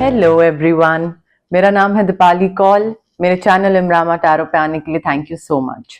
Hello everyone, मेरा नाम है दीपाली कौल। मेरे चैनल इमरामा टैरो पे आने के लिए थैंक यू सो मच।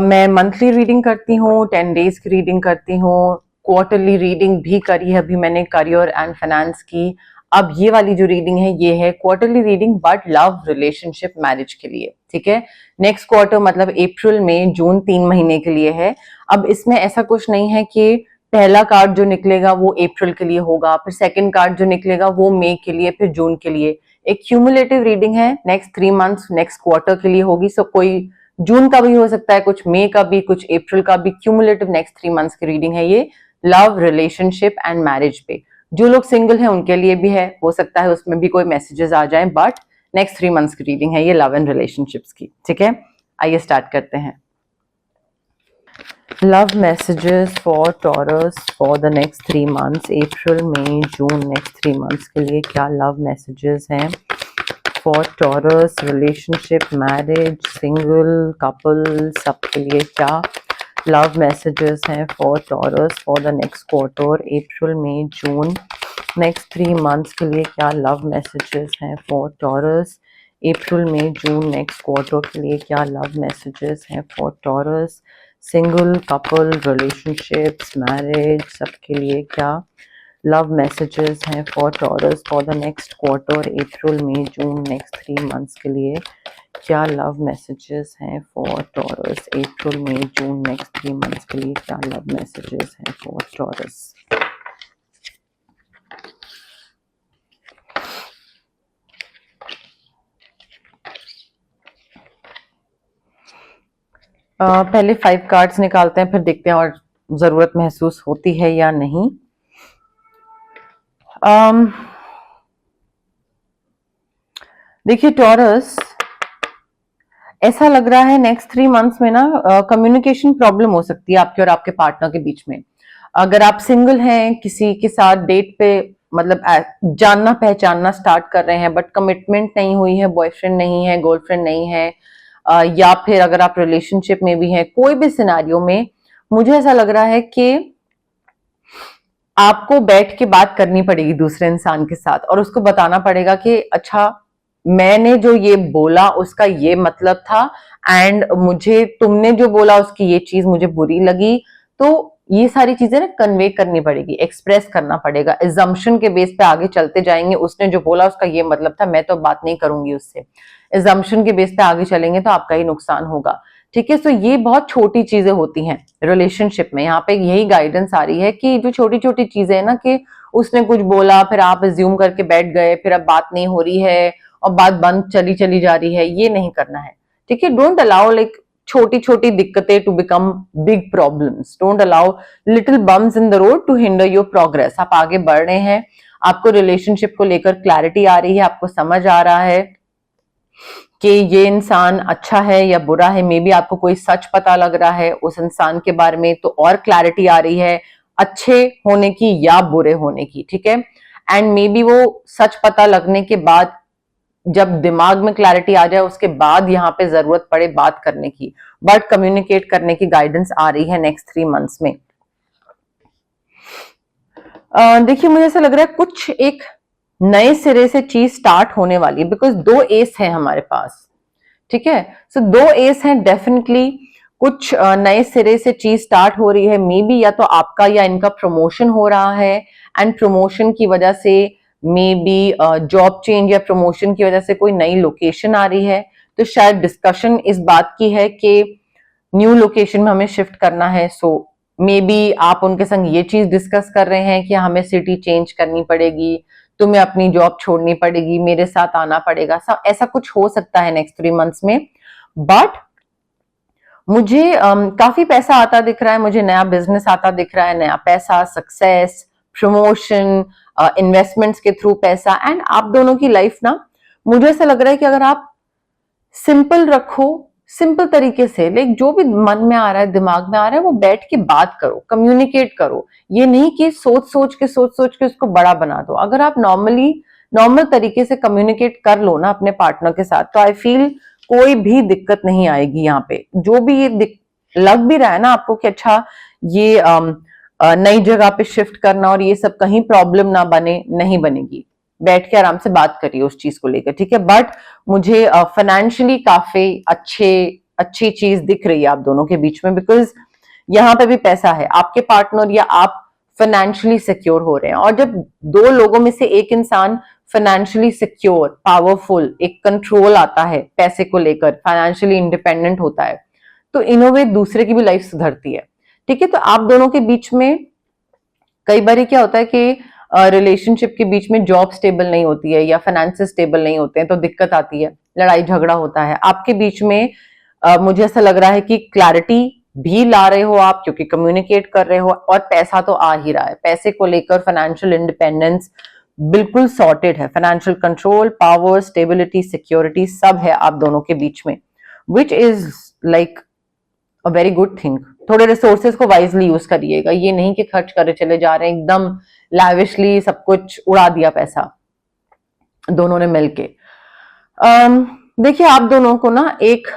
मैं मंथली रीडिंग करती हूँ, 10 डेज की रीडिंग करती हूँ, क्वार्टरली रीडिंग भी करी है अभी मैंने करियर एंड फाइनेंस की। अब ये वाली जो रीडिंग है ये है quarterly reading but love relationship marriage के लिए, ठीक है। नेक्स्ट क्वार्टर मतलब अप्रैल मई जून 3 महीने के लिए है। अब इसमें ऐसा कुछ नहीं है कि पहला कार्ड जो निकलेगा वो अप्रैल के लिए होगा, फिर सेकंड कार्ड जो निकलेगा वो मई के लिए, फिर जून के लिए। एक क्यूमुलेटिव रीडिंग है, नेक्स्ट 3 मंथ्स नेक्स्ट क्वार्टर के लिए होगी। सो कोई जून का भी हो सकता है, कुछ मई का भी, कुछ अप्रैल का भी। क्यूमुलेटिव नेक्स्ट 3 मंथ्स की रीडिंग है ये, लव रिलेशनशिप एंड मैरिज पे। जो लोग सिंगल हैं उनके लिए भी है, हो सकता है उसमें भी कोई मैसेजेस आ जाएं, बट नेक्स्ट 3 मंथ्स की रीडिंग है ये लव एंड रिलेशनशिप्स की, ठीक है। आइए स्टार्ट करते हैं। Love messages for Taurus for the next 3 months, April, May, June, next 3 months के लिए क्या love messages हैं for Taurus, relationship, marriage, single, couple, सबके लिए क्या love messages हैं for Taurus for the next quarter, April, May, June, next 3 months के लिए क्या love messages हैं for Taurus, April, May, June, next quarter के लिए क्या love messages हैं for Taurus, single, couple, relationships, marriage, सबके लिए क्या लव मैसेजेस हैं for Taurus for the next quarter, April, May, June, next 3 months के लिए क्या लव मैसेजेस हैं for Taurus, April, May, June, next 3 months के लिए क्या लव मैसेजेस हैं फॉर टॉरस। पहले 5 कार्ड्स निकालते हैं, फिर देखते हैं और जरूरत महसूस होती है या नहीं। देखिए टॉरस, ऐसा लग रहा है नेक्स्ट 3 मंथ्स में ना कम्युनिकेशन प्रॉब्लम हो सकती है आपके और आपके पार्टनर के बीच में। अगर आप सिंगल हैं, किसी के साथ डेट पे मतलब जानना पहचानना स्टार्ट कर रहे हैं बट कमिटमेंट नहीं हुई है, बॉयफ्रेंड नहीं है, गर्लफ्रेंड नहीं है, या फिर अगर आप रिलेशनशिप में भी हैं, कोई भी सिनेरियो में मुझे ऐसा लग रहा है कि आपको बैठ के बात करनी पड़ेगी दूसरे इंसान के साथ और उसको बताना पड़ेगा कि अच्छा मैंने जो ये बोला उसका ये मतलब था एंड मुझे तुमने जो बोला उसकी ये चीज मुझे बुरी लगी। तो ये सारी चीजें ना कन्वे करनी पड़ेगी, एक्सप्रेस करना पड़ेगा। एजम्पशन के बेस पे आगे चलते जाएंगे, उसने जो बोला उसका ये मतलब था, मैं तो बात नहीं करूंगी उससे। एजम्पशन के बेस पे आगे चलेंगे तो आपका ही नुकसान होगा, ठीक है। तो ये बहुत छोटी चीजें होती हैं रिलेशनशिप में। यहाँ पे यही गाइडेंस आ रही है कि जो छोटी छोटी चीजें है ना, कि उसने कुछ बोला फिर आप अज्यूम करके बैठ गए, फिर अब बात नहीं हो रही है और बात बंद चली चली जा रही है, ये नहीं करना है, ठीक है। डोंट अलाउ लाइक छोटी छोटी दिक्कतें to become big problems. Don't allow little bums in the road to hinder your progress. आप आगे बढ़ रहे हैं, आपको रिलेशनशिप को लेकर क्लैरिटी आ रही है, आपको समझ आ रहा है कि ये इंसान अच्छा है या बुरा है। मे बी आपको कोई सच पता लग रहा है उस इंसान के बारे में, तो और क्लैरिटी आ रही है अच्छे होने की या बुरे होने की, ठीक है। एंड मे बी वो सच पता लगने के बाद जब दिमाग में क्लैरिटी आ जाए उसके बाद यहाँ पे जरूरत पड़े बात करने की, बट कम्युनिकेट करने की गाइडेंस आ रही है नेक्स्ट 3 मंथ्स में। देखिए मुझे ऐसा लग रहा है कुछ एक नए सिरे से चीज स्टार्ट होने वाली है, बिकॉज 2 एस है हमारे पास, ठीक है। सो 2 एस हैं, डेफिनेटली कुछ नए सिरे से चीज स्टार्ट हो रही है। मे बी या तो आपका या इनका प्रमोशन हो रहा है एंड प्रमोशन की वजह से मे बी जॉब चेंज या प्रमोशन की वजह से कोई नई लोकेशन आ रही है। तो शायद डिस्कशन इस बात की है कि न्यू लोकेशन में हमें शिफ्ट करना है। सो मे बी आप उनके संग ये चीज डिस्कस कर रहे हैं कि हमें सिटी चेंज करनी पड़ेगी, तुम्हें अपनी जॉब छोड़नी पड़ेगी, मेरे साथ आना पड़ेगा। ऐसा कुछ हो सकता है नेक्स्ट 3 मंथ्स में। बट मुझे काफी पैसा आता दिख रहा है, मुझे नया बिजनेस आता दिख रहा है, नया पैसा, सक्सेस, प्रमोशन, इन्वेस्टमेंट्स के थ्रू पैसा। एंड आप दोनों की लाइफ ना, मुझे ऐसा लग रहा है कि अगर आप सिंपल रखो, सिंपल तरीके से, लाइक जो भी मन में आ रहा है, दिमाग में आ रहा है, वो बैठ के बात करो, कम्युनिकेट करो। ये नहीं कि सोच सोच के उसको बड़ा बना दो। अगर आप नॉर्मल तरीके से कम्युनिकेट कर लो ना अपने पार्टनर के साथ, तो आई फील कोई भी दिक्कत नहीं आएगी यहाँ पे। जो भी ये लग भी रहा है ना आपको कि अच्छा ये नई जगह पे शिफ्ट करना और ये सब कहीं प्रॉब्लम ना बने, नहीं बनेगी। बैठ के आराम से बात करिए उस चीज को लेकर, ठीक है। बट मुझे फाइनेंशियली काफी अच्छी चीज दिख रही है आप दोनों के बीच में, बिकॉज यहाँ पे भी पैसा है, आपके पार्टनर या आप फाइनेंशियली सिक्योर हो रहे हैं। और जब दो लोगों में से एक इंसान फाइनेंशियली सिक्योर, पावरफुल, एक कंट्रोल आता है पैसे को लेकर, फाइनेंशियली इंडिपेंडेंट होता है, तो इन अ वे दूसरे की भी लाइफ सुधरती है, ठीक है। तो आप दोनों के बीच में कई बार क्या होता है कि रिलेशनशिप के बीच में जॉब स्टेबल नहीं होती है या फाइनेंसेस स्टेबल नहीं होते हैं, तो दिक्कत आती है, लड़ाई झगड़ा होता है आपके बीच में। मुझे ऐसा लग रहा है कि क्लैरिटी भी ला रहे हो आप, क्योंकि कम्युनिकेट कर रहे हो, और पैसा तो आ ही रहा है। पैसे को लेकर फाइनेंशियल इंडिपेंडेंस बिल्कुल सॉर्टेड है, financial control, power, stability, security सब है आप दोनों के बीच में, which is like a very good thing. थोड़े रिसोर्सेज को वाइजली यूज करिएगा, ये नहीं कि खर्च करे चले जा रहे हैं एकदम लैविशली, सब कुछ उड़ा दिया पैसा दोनों ने मिलके। देखिए आप दोनों को ना एक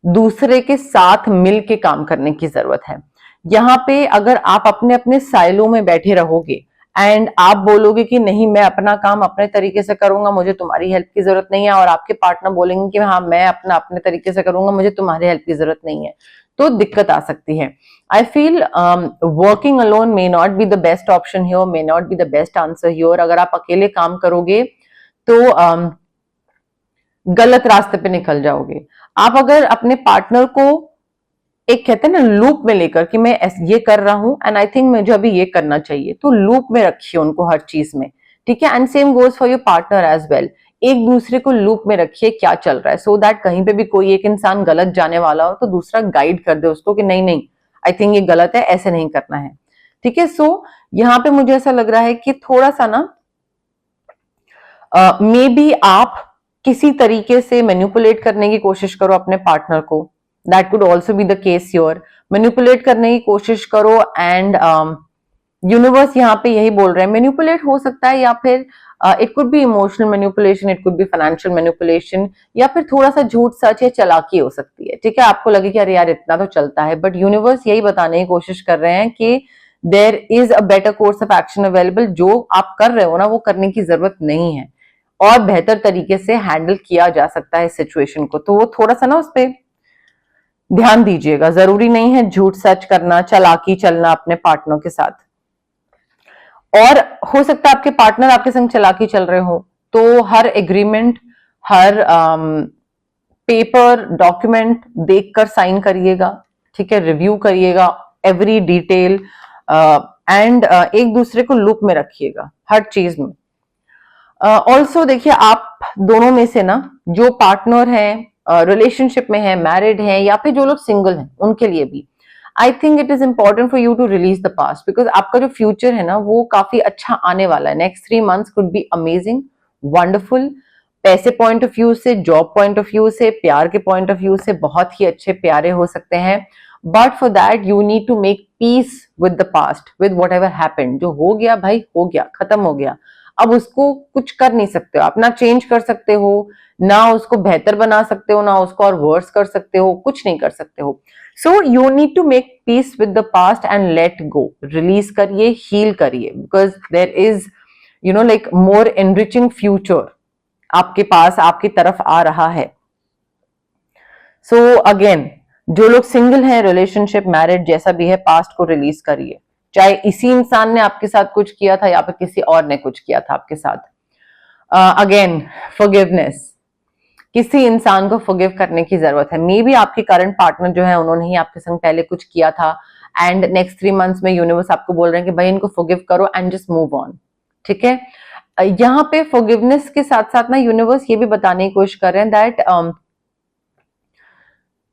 दूसरे के साथ मिल के काम करने की जरूरत है। यहाँ पे अगर आप अपने अपने साइलों में बैठे रहोगे एंड आप बोलोगे कि नहीं मैं अपना काम अपने तरीके से करूंगा, मुझे तुम्हारी हेल्प की जरूरत नहीं है, और आपके पार्टनर बोलेंगे कि हाँ मैं अपना अपने तरीके से करूंगा, मुझे तुम्हारी हेल्प की जरूरत नहीं है, तो दिक्कत आ सकती है। I feel working alone may not be the best option here, may not be the best answer here. अगर आप अकेले काम करोगे तो गलत रास्ते पे निकल जाओगे। आप अगर अपने पार्टनर को एक कहते हैं ना लूप में लेकर कि मैं ये कर रहा हूं एंड आई थिंक मुझे अभी ये करना चाहिए, तो लूप में रखिए उनको हर चीज में, ठीक है। And same goes for your partner as well. एक दूसरे को लूप में रखिए क्या चल रहा है, सो दैट कहीं पे भी कोई एक इंसान गलत जाने वाला हो तो दूसरा गाइड कर दे उसको कि नहीं नहीं आई थिंक ये गलत है, ऐसे नहीं करना है, ठीक है। सो यहाँ पे मुझे ऐसा लग रहा है कि थोड़ा सा ना मे बी आप किसी तरीके से मैनिपुलेट करने की कोशिश करो अपने पार्टनर को, that could also be the case your. Manipulate करने की कोशिश करो एंड यूनिवर्स यहाँ पे यही बोल रहे हैं, मैनिपुलेट हो सकता है, या फिर it could be emotional manipulation, it could be financial manipulation, या फिर थोड़ा सा झूठ सच या चालाकी हो सकती है, ठीक है। आपको लगे कि अरे यार इतना तो चलता है, बट यूनिवर्स यही बताने की कोशिश कर रहे हैं कि there is a better course of action available. जो आप कर रहे हो ना वो करने की जरूरत नहीं है, और बेहतर तरीके से हैंडल किया जा सकता है इस सिचुएशन को। तो वो थोड़ा सा ना उस पर ध्यान दीजिएगा, जरूरी नहीं है झूठ सच करना, चालाकी चलना अपने पार्टनर के साथ। और हो सकता है आपके पार्टनर आपके संग चालाकी चल रहे हो, तो हर एग्रीमेंट, हर पेपर डॉक्यूमेंट देखकर साइन करिएगा, ठीक है। रिव्यू करिएगा एवरी डिटेल एंड एक दूसरे को लूप में रखिएगा हर चीज में। ऑल्सो देखिए आप दोनों में से ना जो पार्टनर है, रिलेशनशिप में है, मैरिड है, या फिर जो लोग सिंगल हैं, उनके लिए भी I think it is important for you to release the past, because आपका जो फ्यूचर है ना वो काफी अच्छा आने वाला है। Next 3 months could be amazing, wonderful, पैसे पॉइंट ऑफ व्यू से, जॉब पॉइंट ऑफ व्यू से, प्यार के पॉइंट ऑफ व्यू से बहुत ही अच्छे प्यारे हो सकते हैं। But for that you need to make peace with the past, with whatever happened. जो हो गया भाई हो गया, खत्म हो गया, अब उसको कुछ कर नहीं सकते हो आप, ना चेंज कर सकते हो, ना उसको बेहतर बना सकते हो, ना उसको और वर्स कर सकते हो, कुछ नहीं कर सकते हो। So you need to make peace with the past and let go, release करिए, हील करिए, because there is you know like more enriching future आपके पास, आपकी तरफ आ रहा है। सो अगेन जो लोग सिंगल हैं, रिलेशनशिप, मैरिड, जैसा भी है, पास्ट को रिलीज करिए, चाहे इसी इंसान ने आपके साथ कुछ किया था या फिर किसी और ने कुछ किया था आपके साथ। अगेन फॉरगिवनेस, किसी इंसान को फॉरगिव करने की जरूरत है। मे बी आपके करंट पार्टनर जो है उन्होंने ही आपके संग पहले कुछ किया था एंड नेक्स्ट 3 months में यूनिवर्स आपको बोल रहे हैं कि भाई इनको फॉरगिव करो एंड जस्ट मूव ऑन, ठीक है। यहाँ पे फॉरगिवनेस के साथ साथ ना यूनिवर्स ये भी बताने की कोशिश कर रहे हैं दैट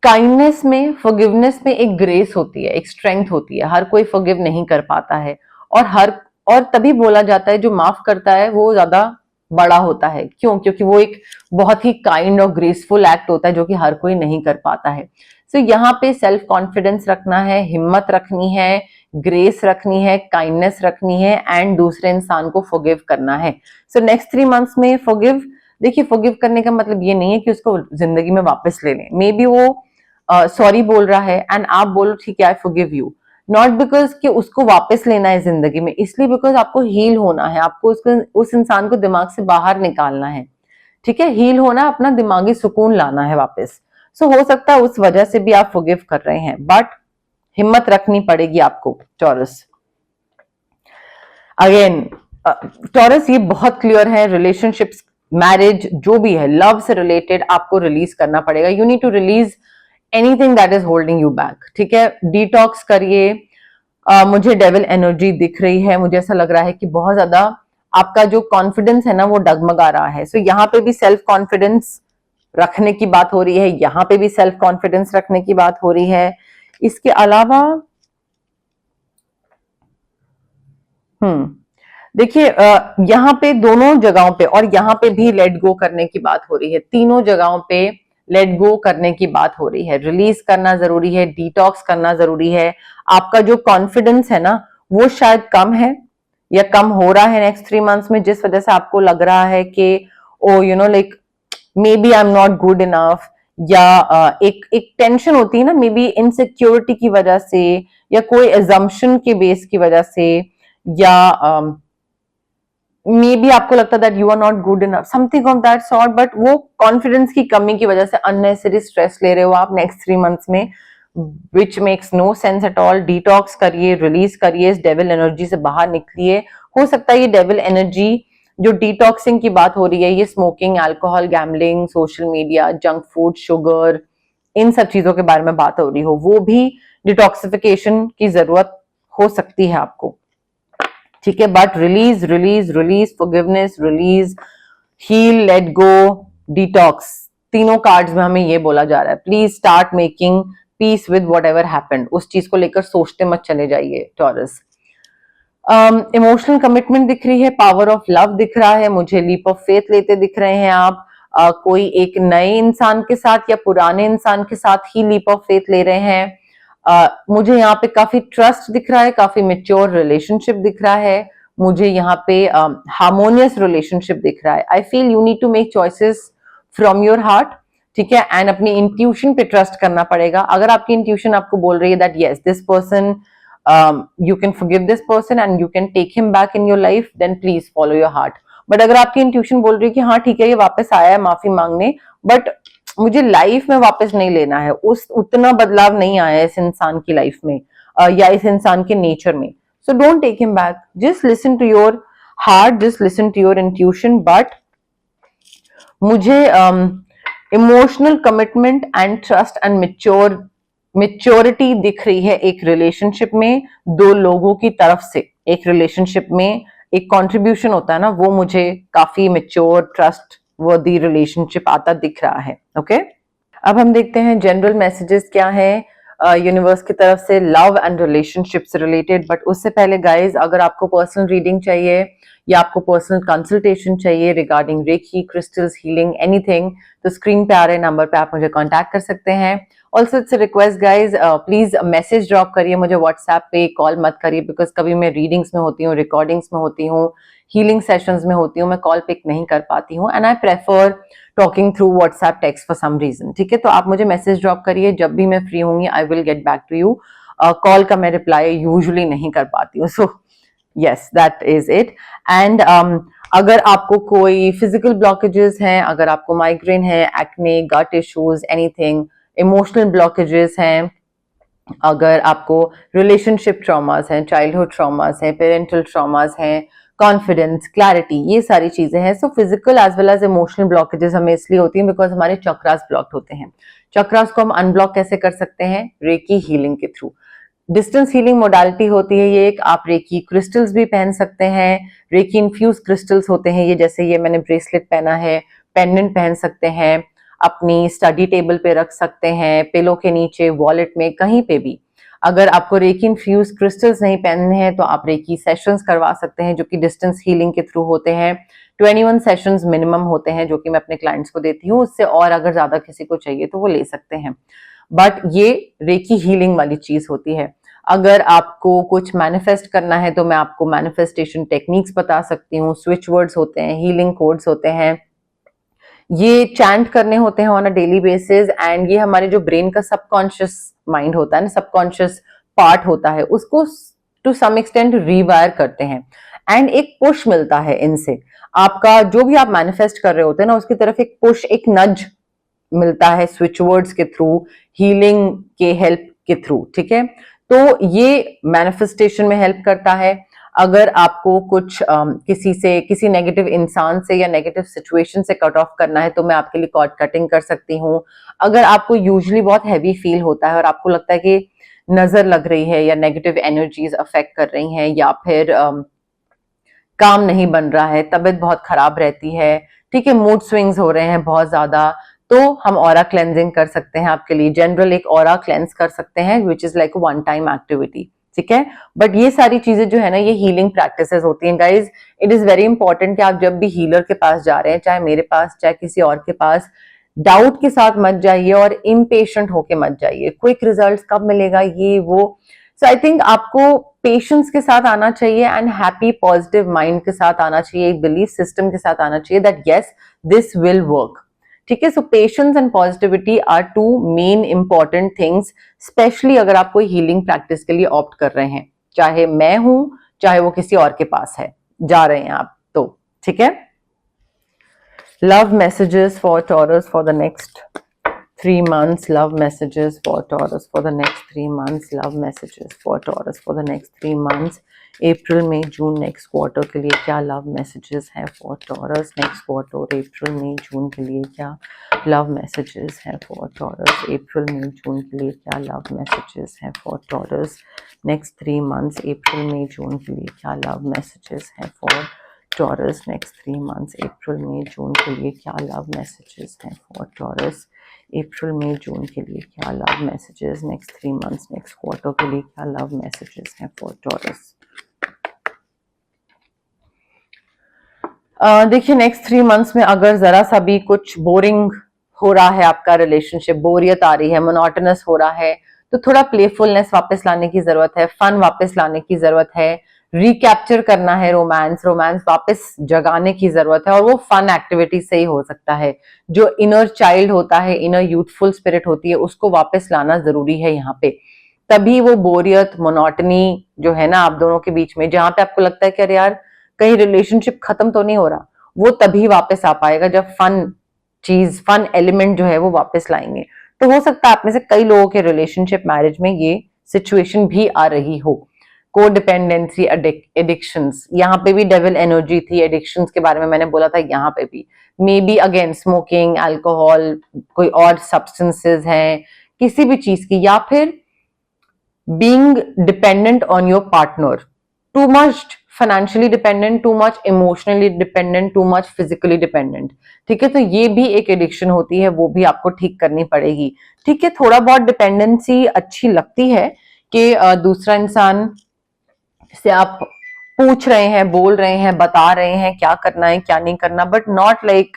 काइंडनेस में, फॉरगिवनेस में एक ग्रेस होती है, एक स्ट्रेंथ होती है। हर कोई फॉरगिव नहीं कर पाता है, और तभी बोला जाता है जो माफ करता है वो ज्यादा बड़ा होता है। क्यों? क्योंकि वो एक बहुत ही काइंड और ग्रेसफुल एक्ट होता है जो कि हर कोई नहीं कर पाता है। सो यहाँ पे सेल्फ कॉन्फिडेंस रखना है, हिम्मत रखनी है, ग्रेस रखनी है, काइंडनेस रखनी है एंड दूसरे इंसान को फॉरगिव करना है। सो नेक्स्ट 3 months में फॉरगिव, देखिए फॉरगिव करने का मतलब ये नहीं है कि उसको जिंदगी में वापस ले लें। मे बी वो सॉरी बोल रहा है एंड आप बोलो ठीक है I forgive you, not because कि उसको वापस लेना है जिंदगी में, इसलिए बिकॉज आपको हील होना है, आपको उस इंसान को दिमाग से बाहर निकालना है, ठीक है, हील होना, अपना दिमागी सुकून लाना है वापस। सो हो सकता है उस वजह से भी आप फॉरगिव कर रहे हैं, बट हिम्मत रखनी पड़ेगी आपको टॉरस। अगेन टॉरस ये बहुत क्लियर है, रिलेशनशिप्स, मैरिज, जो भी है लव से रिलेटेड आपको रिलीज करना पड़ेगा। You need to release anything that is holding you back, ठीक है, डिटॉक्स करिए। मुझे डेविल एनर्जी दिख रही है, मुझे ऐसा लग रहा है कि बहुत ज्यादा आपका जो कॉन्फिडेंस है ना वो डगमगा रहा है। सो यहाँ पे भी सेल्फ कॉन्फिडेंस रखने की बात हो रही है, यहाँ पे भी सेल्फ कॉन्फिडेंस रखने की बात हो रही है। इसके अलावा देखिए यहाँ पे दोनों जगहों पे और यहाँ पे भी लेट गो करने की बात हो रही है, तीनों जगहों पे लेट गो करने की बात हो रही है। रिलीज करना जरूरी है, डिटॉक्स करना जरूरी है। आपका जो कॉन्फिडेंस है ना वो शायद कम है या कम हो रहा है नेक्स्ट 3 मंथ्स में, जिस वजह से आपको लग रहा है कि oh you know like maybe I am not good enough, या एक टेंशन होती है ना, मे बी इनसिक्योरिटी की वजह से या कोई एजम्पशन के बेस की वजह से, या मे बी आपको लगता है that you are not good enough, something of that sort, but वो कॉन्फिडेंस की कमी की वजह से अननेसेसरी स्ट्रेस ले रहे हो आप नेक्स्ट 3 मंथ्स में, which makes no sense at all. Detox करिए, रिलीज करिए, इस डेविल एनर्जी से बाहर निकलिए। हो सकता है ये डेविल एनर्जी जो डिटॉक्सिंग की बात हो रही है, ये smoking, alcohol, gambling, social media, junk food, sugar, इन सब चीजों के बारे में बात हो रही हो, वो भी डिटॉक्सिफिकेशन की जरूरत हो सकती है आपको, ठीक है। But release release release, forgiveness, release, heal, let go, detox, तीनों कार्ड्स में हमें ये बोला जा रहा है। Please start making peace with whatever happened, उस चीज को लेकर सोचते मत चले जाइए टॉरस। इमोशनल कमिटमेंट दिख रही है, पावर ऑफ लव दिख रहा है मुझे, लीप ऑफ फेथ लेते दिख रहे हैं आप। कोई एक नए इंसान के साथ या पुराने इंसान के साथ ही लीप ऑफ फेथ ले रहे हैं। मुझे यहाँ पे काफी ट्रस्ट दिख रहा है, काफी मेच्योर रिलेशनशिप दिख रहा है, मुझे यहाँ पे हार्मोनियस रिलेशनशिप दिख रहा है। I feel you need to make choices from your heart, ठीक है, एंड अपनी इंट्यूशन पे ट्रस्ट करना पड़ेगा। अगर आपकी इंट्यूशन आपको बोल रही है that yes this person, you can forgive this person and you can take him back in your life, then please follow your heart. But अगर आपकी इंट्यूशन बोल रही है कि हाँ ठीक है ये वापस आया है माफी मांगने, बट मुझे लाइफ में वापस नहीं लेना है, उस उतना बदलाव नहीं आया इस इंसान की लाइफ में या इस इंसान के नेचर में, so don't take him back, just listen to your heart, just listen to your intuition. But मुझे emotional commitment and trust and maturity दिख रही है एक रिलेशनशिप में, दो लोगों की तरफ से एक रिलेशनशिप में एक कंट्रीब्यूशन होता है ना, वो मुझे काफी मेच्योर, ट्रस्ट वर्दी रिलेशनशिप आता दिख रहा है। ओके, अब हम देखते हैं जनरल मैसेजेस क्या है यूनिवर्स की तरफ से लव एंड रिलेशनशिप से रिलेटेड। बट उससे पहले गाइज, अगर आपको पर्सनल रीडिंग चाहिए या आपको पर्सनल कंसल्टेशन चाहिए regarding reiki, crystals, healing, anything, तो स्क्रीन पे आ रहे नंबर पे आप मुझे कांटेक्ट कर सकते हैं। Also it's request guys, please message drop करिए मुझे व्हाट्सएप पे, कॉल मत करिए, बिकॉज कभी मैं रीडिंग्स में होती हूँ, रिकॉर्डिंग्स में होती हूँ, हीलिंग सेशंस में होती हूँ, मैं कॉल पिक नहीं कर पाती हूँ, and I prefer talking through WhatsApp text for some reason, ठीक है। तो आप मुझे मैसेज ड्रॉप करिए, जब भी मैं फ्री होंगी I will get back to you. Call का मैं रिप्लाई यूजुअली नहीं कर पाती हूँ, so yes that is it. And अगर आपको कोई फिजिकल ब्लॉकेजेस हैं, अगर आपको माइग्रेन है, acne, gut issues, anything, emotional blockages हैं, अगर आपको रिलेशनशिप ट्रॉमास हैं, चाइल्डहुड ट्रॉमास हैं, पेरेंटल ट्रॉमास हैं, कॉन्फिडेंस, क्लैरिटी, ये सारी चीजें हैं। So physical as well as emotional blockages हमें इसलिए होती हैं बिकॉज हमारे चक्रास ब्लॉक्ड होते हैं। चक्रास को हम अनब्लॉक कैसे कर सकते हैं? रेकी हीलिंग के थ्रू। डिस्टेंस हीलिंग मोडालिटी होती है ये एक, आप रेकी क्रिस्टल्स भी पहन सकते हैं, रेकी इन्फ्यूज क्रिस्टल्स होते हैं ये, जैसे ये मैंने ब्रेसलेट पहना है, पेंडेंट पहन सकते हैं, अपनी स्टडी टेबल पे रख सकते हैं, पिलो के नीचे, वॉलेट में, कहीं पे भी। अगर आपको रेकी इन्फ्यूज क्रिस्टल्स नहीं पहनने हैं तो आप रेकी सेशंस करवा सकते हैं जो कि डिस्टेंस हीलिंग के थ्रू होते हैं। 21 सेशंस मिनिमम होते हैं जो कि मैं अपने क्लाइंट्स को देती हूँ, उससे और अगर ज्यादा किसी को चाहिए तो वो ले सकते हैं, बट ये रेकी हीलिंग वाली चीज होती है। अगर आपको कुछ मैनिफेस्ट करना है तो मैं आपको मैनिफेस्टेशन टेक्निक्स बता सकती हूँ, स्विच वर्ड्स होते हैं, हीलिंग कोड्स होते हैं, ये चैंट करने होते हैं on a daily basis, and ये हमारे जो ब्रेन का सबकॉन्शियस माइंड होता है ना, सबकॉन्शियस पार्ट होता है उसको टू सम एक्सटेंट रीवायर करते हैं, एंड एक पुश मिलता है इनसे। आपका जो भी आप मैनिफेस्ट कर रहे होते हैं ना, उसकी तरफ एक पुश, एक नज मिलता है स्विच वर्ड्स के थ्रू, हीलिंग के हेल्प के थ्रू, ठीक है। तो ये मैनिफेस्टेशन में हेल्प करता है। अगर आपको कुछ किसी नेगेटिव इंसान से या नेगेटिव सिचुएशन से कट ऑफ करना है तो मैं आपके लिए कॉर्ड कटिंग कर सकती हूँ। अगर आपको यूजुअली बहुत हैवी फील होता है और आपको लगता है कि नजर लग रही है या नेगेटिव एनर्जीज अफेक्ट कर रही हैं, या फिर काम नहीं बन रहा है, तबीयत बहुत खराब रहती है, ठीक है, मूड स्विंग्स हो रहे हैं बहुत ज्यादा, तो हम ऑरा क्लेंजिंग कर सकते हैं आपके लिए। जनरल एक ऑरा क्लेंस कर सकते हैं which is like one time activity, ठीक है। बट ये सारी चीजें जो है ना, ये हीलिंग प्रैक्टिसेस होती हैं guys. It is very important कि आप जब भी हीलर के पास जा रहे हैं, चाहे मेरे पास चाहे किसी और के पास, डाउट के साथ मत जाइए और इम्पेशेंट होके मत जाइए। क्विक रिजल्ट्स कब मिलेगा ये वो, सो आई थिंक आपको पेशेंस के साथ आना चाहिए एंड हैप्पी पॉजिटिव माइंड के साथ आना चाहिए, एक बिलीफ सिस्टम के साथ आना चाहिए that yes this will work, ठीक है। So patience and positivity are two main important things, specially अगर आप कोई हीलिंग प्रैक्टिस के लिए ऑप्ट कर रहे हैं, चाहे मैं हूं चाहे वो किसी और के पास है जा रहे हैं आप, तो ठीक है। Love messages for Taurus for the next 3 months, love messages for Taurus for the next 3 months, love messages for Taurus for the next 3 months, April May June next quarter के लिए क्या लव मैसेजेस हैं for Taurus next quarter, April May June के लिए क्या love messages हैं for Taurus, April May June के लिए क्या लव मैसेजेस हैं for Taurus next 3 months, April May June के लिए क्या लव मैसेजेस हैं for Taurus next 3 months, April May June के लिए क्या लव मैसेजेस हैं for Taurus, April May June के लिए क्या love messages next 3 months, next quarter के लिए क्या लव मैसेजेस हैं फॉर टॉरस। देखिए नेक्स्ट 3 months में अगर जरा सा भी कुछ बोरिंग हो रहा है आपका रिलेशनशिप, बोरियत आ रही है, मोनोटोनस हो रहा है, तो थोड़ा प्लेफुलनेस वापस लाने की जरूरत है, फन वापस लाने की जरूरत है, रिकैप्चर करना है रोमांस वापस जगाने की जरूरत है, और वो फन एक्टिविटी से ही हो सकता है। जो इनर चाइल्ड होता है, इनर यूथफुल स्पिरिट होती है, उसको वापस लाना जरूरी है यहाँ पे। तभी वो बोरियत, मोनोटनी जो है ना आप दोनों के बीच में, जहां पे आपको लगता है कि अरे यार कहीं रिलेशनशिप खत्म तो नहीं हो रहा, वो तभी वापस आ पाएगा जब फन एलिमेंट जो है वो वापस लाएंगे। तो हो सकता है आप में से कई लोगों के रिलेशनशिप मैरिज में ये सिचुएशन भी आ रही हो। को डिपेंडेंसी, एडिक्शंस, यहाँ पे भी डेविल एनर्जी थी। एडिक्शंस के बारे में मैंने बोला था, यहाँ पे भी may be again smoking, alcohol, कोई और सब्सटेंसेस हैं किसी भी चीज की, या फिर being dependent on your partner, too much financially dependent, too much emotionally dependent, too much physically dependent, ठीक है। तो ये भी एक एडिक्शन होती है, वो भी आपको ठीक करनी पड़ेगी, ठीक है। थोड़ा बहुत डिपेंडेंसी अच्छी लगती है कि दूसरा इंसान से आप पूछ रहे हैं, बोल रहे हैं, बता रहे हैं क्या करना है क्या नहीं करना, but not like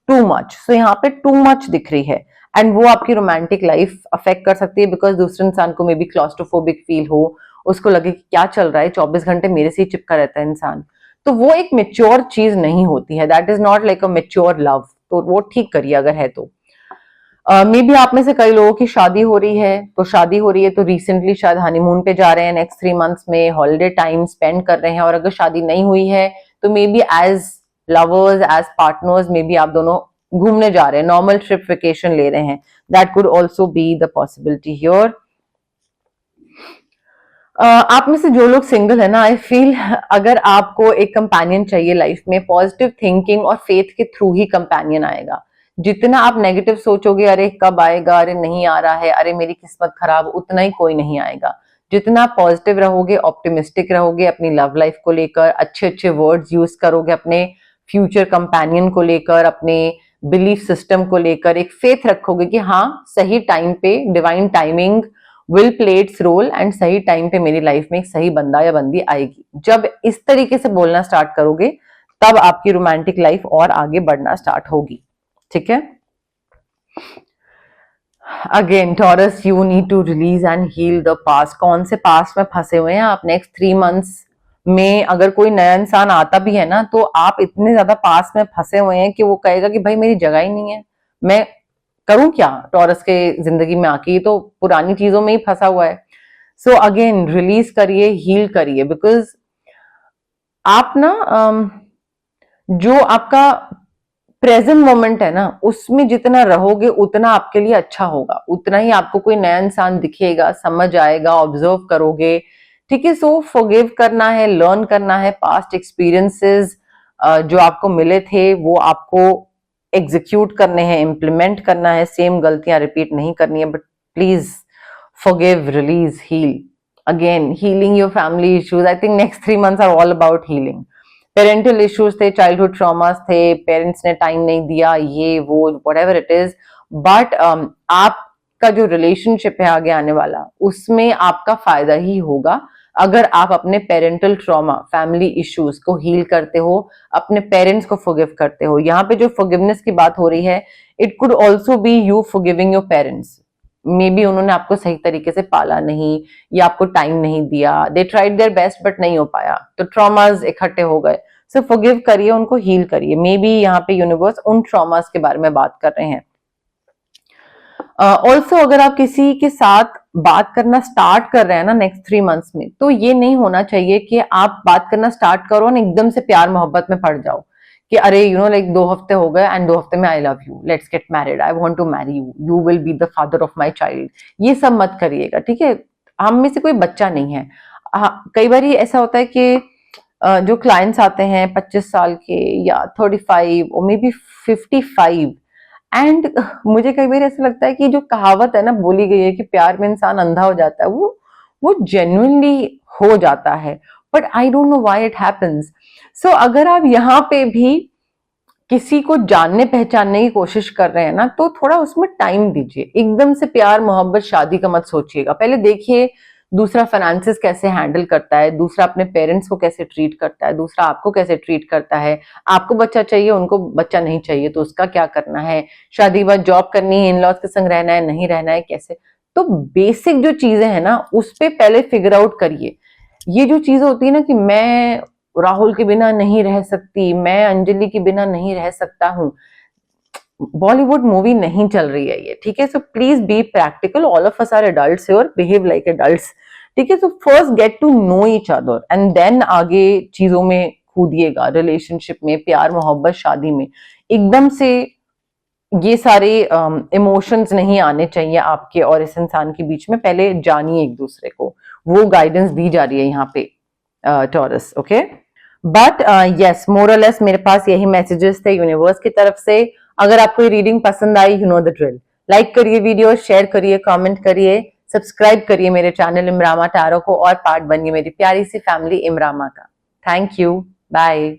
too much. So यहाँ पे टू मच दिख रही है, एंड वो आपकी रोमांटिक लाइफ अफेक्ट कर सकती है, बिकॉज दूसरे इंसान को मे बी क्लॉस्ट्रोफोबिक फील हो, उसको लगे कि क्या चल रहा है, 24 घंटे मेरे से ही चिपका रहता है इंसान। तो वो एक मेच्योर चीज नहीं होती है, that is not like a mature love. तो वो ठीक करिए अगर है तो। मे बी आप में से कई लोगों की शादी हो रही है, तो रिसेंटली शायद हनीमून पे जा रहे हैं नेक्स्ट 3 months में, हॉलिडे टाइम स्पेंड कर रहे हैं। और अगर शादी नहीं हुई है तो maybe as lovers, as partners, maybe आप दोनों घूमने जा रहे हैं, नॉर्मल ट्रिप, वेकेशन ले रहे हैं, that could also be the possibility here. आप में से जो लोग सिंगल है ना, आई फील अगर आपको एक कंपेनियन चाहिए लाइफ में, पॉजिटिव थिंकिंग और फेथ के थ्रू ही कंपेनियन आएगा। जितना आप नेगेटिव सोचोगे, अरे कब आएगा, अरे नहीं आ रहा है, अरे मेरी किस्मत खराब, उतना ही कोई नहीं आएगा। जितना आप पॉजिटिव रहोगे, ऑप्टिमिस्टिक रहोगे अपनी लव लाइफ को लेकर, अच्छे अच्छे वर्ड्स यूज करोगे अपने फ्यूचर कंपेनियन को लेकर, अपने बिलीफ सिस्टम को लेकर, एक फेथ रखोगे कि हाँ सही टाइम पे divine timing will play its role, and सही टाइम पे मेरी लाइफ में एक सही बंदा या बंदी आएगी। जब इस तरीके से बोलना स्टार्ट करोगे, तब आपकी रोमांटिक लाइफ और आगे बढ़ना स्टार्ट होगी, ठीक है। Again Taurus, you need to release and heal the past. कौन से पास्ट में फंसे हुए हैं आप? नेक्स्ट 3 months में अगर कोई नया इंसान आता भी है ना, तो आप इतने ज्यादा पास्ट में फंसे हुए हैं कि वो कहेगा कि भाई मेरी जगह ही नहीं है, मैं करूं क्या टॉरस के जिंदगी में आके, तो पुरानी चीजों में ही फंसा हुआ है। सो अगेन रिलीज करिए, हील करिए, बिकॉज आप ना जो आपका प्रेजेंट मोमेंट है ना, उसमें जितना रहोगे उतना आपके लिए अच्छा होगा, उतना ही आपको कोई नया इंसान दिखेगा, समझ आएगा, ऑब्जर्व करोगे, ठीक है। सो फॉरगिव करना है, लर्न करना है, पास्ट एक्सपीरियंसेस जो आपको मिले थे वो आपको एग्जीक्यूट करने हैं, इम्प्लीमेंट करना है, सेम गलतियां रिपीट नहीं करनी है, but please forgive, release, heal. Again healing your family issues, I think next 3 months are all about healing. Parental issues थे, चाइल्डहुड ट्रॉमास थे, पेरेंट्स ने टाइम नहीं दिया, ये वो व्हाटएवर इट इज, बट आपका जो रिलेशनशिप है आगे आने वाला, उसमें आपका फायदा ही होगा अगर आप अपने पेरेंटल ट्रॉमा, फैमिली इश्यूज को हील करते हो, अपने पेरेंट्स को फॉरगिव करते हो। यहाँ पे जो फॉरगिवनेस की बात हो रही है, it could also be you forgiving your parents. May be उन्होंने आपको सही तरीके से पाला नहीं, या आपको टाइम नहीं दिया, they tried their best but नहीं हो पाया, तो ट्रॉमास इकट्ठे हो गए। सो फॉरगिव करिए, उनको हील करिए। मे बी यहाँ पे यूनिवर्स उन ट्रॉमास के बारे में बात कर रहे हैं। ऑल्सो अगर आप किसी के साथ बात करना स्टार्ट कर रहे हैं ना नेक्स्ट 3 months में, तो ये नहीं होना चाहिए कि आप बात करना स्टार्ट करो और एकदम से प्यार मोहब्बत में पड़ जाओ कि अरे यू नो लाइक 2 हफ्ते हो गए एंड 2 हफ्ते में I love you, let's get married, I want to marry you, you will be the father of my child. ये सब मत करिएगा, ठीक है। हम में से कोई बच्चा नहीं है। कई बार ऐसा होता है कि जो क्लाइंट्स आते हैं 25 साल के या 35 और मे बी 55, एंड मुझे कई बार ऐसा लगता है कि जो कहावत है ना बोली गई है कि प्यार में इंसान अंधा हो जाता है, वो जेन्युइनली हो जाता है, but I don't know why it happens. So अगर आप यहाँ पे भी किसी को जानने पहचानने की कोशिश कर रहे हैं ना, तो थोड़ा उसमें टाइम दीजिए। एकदम से प्यार मोहब्बत शादी का मत सोचिएगा, पहले देखिए दूसरा फाइनेंसेस कैसे हैंडल करता है, दूसरा अपने पेरेंट्स को कैसे ट्रीट करता है, दूसरा आपको कैसे ट्रीट करता है, आपको बच्चा चाहिए, उनको बच्चा नहीं चाहिए तो उसका क्या करना है, शादी के बाद जॉब करनी है, इन लॉज के संग रहना है, नहीं रहना है, कैसे। तो बेसिक जो चीजें हैं ना, उस पे पहले फिगर आउट करिए। ये जो चीजें होती है ना कि मैं राहुल के बिना नहीं रह सकती, मैं अंजलि के बिना नहीं रह सकता हूँ, बॉलीवुड मूवी नहीं चल रही है ये, ठीक है। So please be practical, all of us are adults और बिहेव लाइक एडल्ट्स, ठीक है। So first get to know each other and then आगे चीजों में कूदिएगा, रिलेशनशिप में, प्यार मोहब्बत शादी में। एकदम से ये सारे इमोशंस नहीं आने चाहिए आपके और इस इंसान के बीच में, पहले जानिए एक दूसरे को, वो गाइडेंस दी जा रही है यहाँ पे टॉरस, ओके। बट यस, मोरलेस मेरे पास यही मैसेजेस थे यूनिवर्स की तरफ से। अगर आपको ये रीडिंग पसंद आई, you know the drill, like करिए वीडियो, शेयर करिए, कमेंट करिए, सब्सक्राइब करिए मेरे चैनल इमरामा टैरो को और पार्ट बनिए मेरी प्यारी सी फैमिली इमरामा का। Thank you, bye.